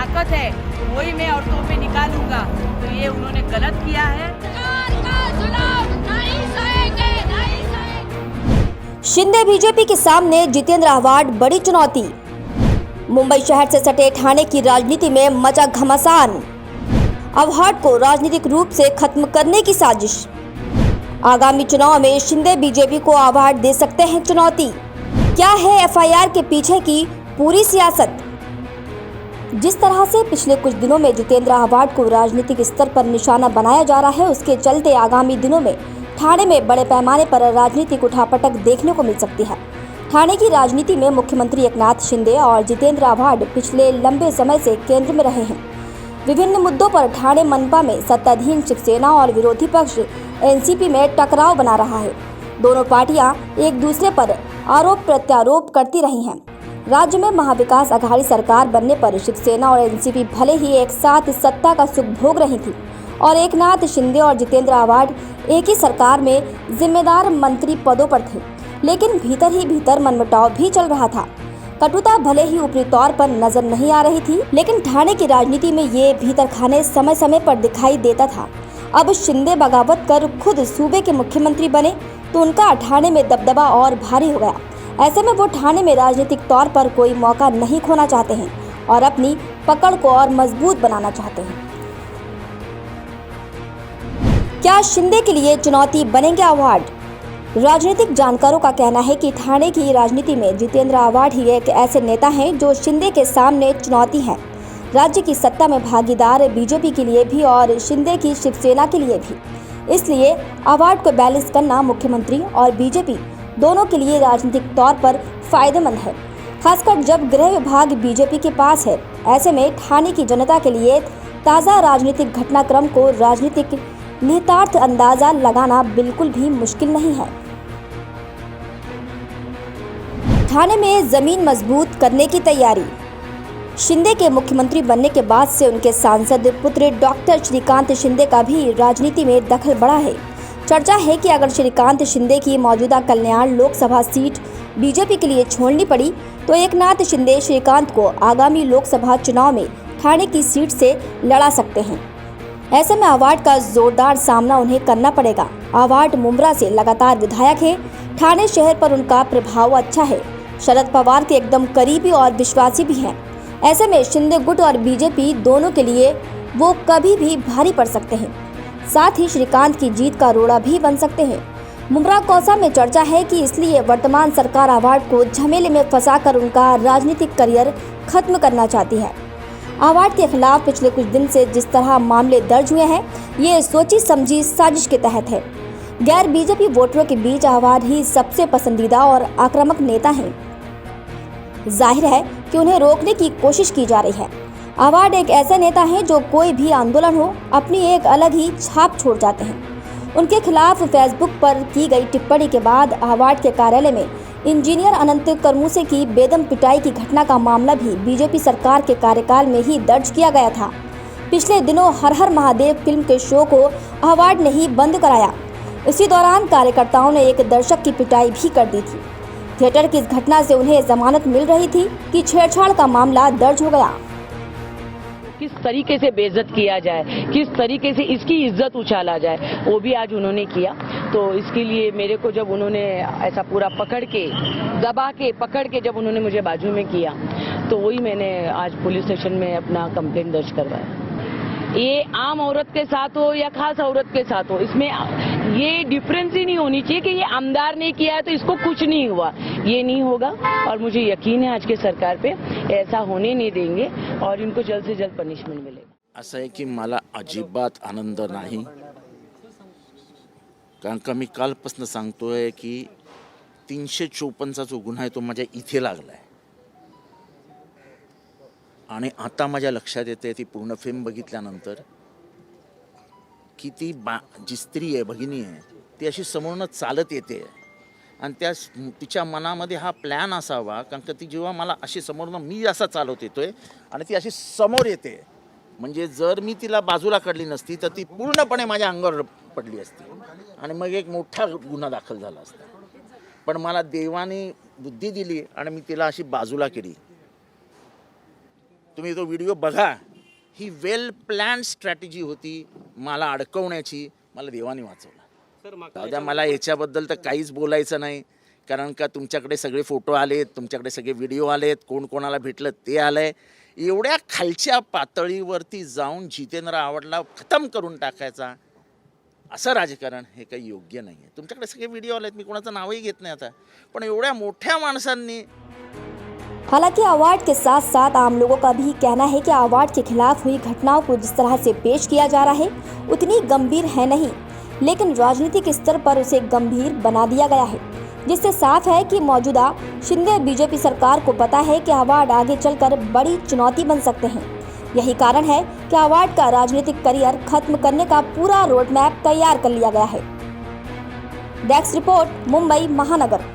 ताकत है वही मैं औरतों पे निकालूंगा, तो ये उन्होंने गलत किया है। शिंदे बीजेपी के सामने जितेंद्र आव्हाड बड़ी चुनौती। मुंबई शहर से सटे ठाणे की राजनीति में मचा घमासान। आव्हाड को राजनीतिक रूप से खत्म करने की साजिश। आगामी चुनाव में शिंदे बीजेपी को आव्हाड दे सकते हैं चुनौती। क्या है एफआईआर के पीछे की पूरी सियासत? जिस तरह से पिछले कुछ दिनों में जितेंद्र आव्हाड को राजनीतिक स्तर पर निशाना बनाया जा रहा है, उसके चलते आगामी दिनों में ठाणे में बड़े पैमाने पर राजनीतिक उठापटक देखने को मिल सकती है। ठाणे की राजनीति में मुख्यमंत्री एकनाथ शिंदे और जितेंद्र आव्हाड पिछले लंबे समय से केंद्र में रहे हैं। विभिन्न मुद्दों पर ठाणे मनपा में सत्ताधीन शिवसेना और विरोधी पक्ष एनसीपी में टकराव बना रहा है। दोनों पार्टियां एक दूसरे पर आरोप प्रत्यारोप करती रही हैं। राज्य में महाविकास अघाड़ी सरकार बनने पर शिवसेना और एनसीपी भले ही एक साथ सत्ता का सुख भोग रही थी और एकनाथ शिंदे और जितेंद्र आव्हाड एक ही सरकार में जिम्मेदार मंत्री पदों पर थे, लेकिन भीतर ही भीतर मनमुटाव भी चल रहा था। कटुता भले ही ऊपरी तौर पर नजर नहीं आ रही थी, लेकिन ठाणे की राजनीति में ये भीतर खाने समय समय पर दिखाई देता था। अब शिंदे बगावत कर खुद सूबे के मुख्यमंत्री बने तो उनका ठाणे में दबदबा और भारी हो गया। ऐसे में वो ठाणे में राजनीतिक तौर पर कोई मौका नहीं खोना चाहते हैं और अपनी पकड़ को और मजबूत बनाना चाहते हैं। क्या शिंदे के लिए चुनौती बनेंगे आव्हाड? राजनीतिक जानकारों का कहना है कि ठाणे की राजनीति में जितेंद्र आव्हाड ही एक ऐसे नेता हैं जो शिंदे के सामने चुनौती है। राज्य की सत्ता में भागीदार बीजेपी के लिए भी और शिंदे की शिवसेना के लिए भी। इसलिए आव्हाड को बैलेंस करना मुख्यमंत्री और बीजेपी दोनों के लिए राजनीतिक तौर पर फायदेमंद है, खासकर जब गृह विभाग बीजेपी के पास है। ऐसे में ठाणे की जनता के लिए ताज़ा राजनीतिक घटनाक्रम को राजनीतिक निहितार्थ अंदाजा लगाना बिल्कुल भी मुश्किल नहीं है। ठाणे में जमीन मजबूत करने की तैयारी। शिंदे के मुख्यमंत्री बनने के बाद से उनके सांसद पुत्र डॉक्टर श्रीकांत शिंदे का भी राजनीति में दखल बढ़ा है। चर्चा है कि अगर श्रीकांत शिंदे की मौजूदा कल्याण लोकसभा सीट बीजेपी के लिए छोड़नी पड़ी तो एकनाथ शिंदे श्रीकांत को आगामी लोकसभा चुनाव में ठाणे की सीट से लड़ा सकते हैं। ऐसे में आव्हाड का जोरदार सामना उन्हें करना पड़ेगा। आव्हाड मुंब्रा से लगातार विधायक है। ठाणे शहर पर उनका प्रभाव अच्छा है। शरद पवार के एकदम करीबी और विश्वासी भी हैं। ऐसे में शिंदे गुट और बीजेपी दोनों के लिए वो कभी भी भारी पड़ सकते हैं। साथ ही श्रीकांत की जीत का रोड़ा भी बन सकते हैं। मुंब्रा कौसा में चर्चा है कि इसलिए वर्तमान सरकार आव्हाड को झमेले में फंसाकर उनका राजनीतिक करियर खत्म करना चाहती है। आव्हाड के खिलाफ पिछले कुछ दिन से जिस तरह मामले दर्ज हुए हैं, ये सोची समझी साजिश के तहत है। गैर बीजेपी वोटरों के बीच आव्हाड ही सबसे पसंदीदा और आक्रामक नेता हैं। जाहिर है कि उन्हें रोकने की कोशिश की जा रही है। आव्हाड एक ऐसा नेता है जो कोई भी आंदोलन हो अपनी एक अलग ही छाप छोड़ जाते हैं। उनके खिलाफ फेसबुक पर की गई टिप्पणी के बाद आव्हाड के कार्यालय में इंजीनियर अनंत करमुसे की बेदम पिटाई की घटना का मामला भी बीजेपी सरकार के कार्यकाल में ही दर्ज किया गया था। पिछले दिनों हर हर महादेव फिल्म के शो को आव्हाड ने ही बंद कराया। इसी दौरान कार्यकर्ताओं ने एक दर्शक की पिटाई भी कर दी थी। थिएटर की इस घटना से उन्हें जमानत मिल रही थी कि छेड़छाड़ का मामला दर्ज हो गया। किस तरीके से बेइज्जत किया जाए, किस तरीके से इसकी इज्जत उछाला जाए, वो भी आज उन्होंने किया। तो इसके लिए मेरे को जब उन्होंने ऐसा पूरा पकड़ के दबा के पकड़ के जब उन्होंने मुझे बाजू में किया तो वही मैंने आज पुलिस स्टेशन में अपना कंप्लेंट दर्ज करवाया। ये आम औरत के साथ हो या खास औरत के साथ हो, इसमें ये डिफरेंस ही नहीं होनी चाहिए कि ये आमदार ने किया है तो इसको कुछ नहीं हुआ। ये नहीं होगा और मुझे यकीन है आज के सरकार पे ऐसा होने नहीं देंगे और इनको जल्द से जल्द पनिशमेंट मिलेगा। असं आहे की मला अजिबात आनंद नाही, कारण का मी कालपासून सांगतोय की 354चा जो गुन्हा आहे तो माझ्या इथे लागलाय आणि आता माझ्या लक्षात येते ती पूर्ण फिल्म बघितल्यानंतर की ती जी स्त्री आहे, भगिनी आहे, ती अशी समोरनं चालत येते आणि त्या तिच्या मनामध्ये हा प्लॅन असावा, कारण का ती जेव्हा मला अशी समोरनं मी असा चालत येतोय आणि ती अशी समोर येते, म्हणजे जर मी तिला बाजूला काढली नसती तर ती पूर्णपणे माझ्या अंगावर पडली असती आणि मग एक मोठा गुन्हा दाखल झाला असता। पण मला देवाने बुद्धी दिली आणि मी तिला अशी बाजूला केली तुम्ही तो व्हिडिओ बघा. ही वेल प्लॅन स्ट्रॅटेजी होती मला अडकवण्याची. मला देवाने वाचवलं. जाऊ द्या, मला याच्याबद्दल तर काहीच बोलायचं नाही, कारण का तुमच्याकडे सगळे फोटो आलेत, तुमच्याकडे सगळे व्हिडिओ आलेत, कोण कोणाला भेटलं ते आलंय. एवढ्या खालच्या पातळीवरती जाऊन जितेंद्र आव्हाडला खतम करून टाकायचा असं राजकारण हे काही योग्य नाही आहे. तुमच्याकडे सगळे व्हिडिओ आलेत, मी कोणाचं नावही घेत नाही आता, पण एवढ्या मोठ्या माणसांनी. हालांकि अवार्ड के साथ साथ आम लोगों का भी कहना है कि अवार्ड के खिलाफ हुई घटनाओं को जिस तरह से पेश किया जा रहा है उतनी गंभीर है नहीं, लेकिन राजनीतिक स्तर पर उसे गंभीर बना दिया गया है, जिससे साफ है कि मौजूदा शिंदे बीजेपी सरकार को पता है कि अवार्ड आगे चलकर बड़ी चुनौती बन सकते हैं। यही कारण है कि अवार्ड का राजनीतिक करियर खत्म करने का पूरा रोड मैप तैयार कर लिया गया है। डेस्क रिपोर्ट, मुंबई महानगर।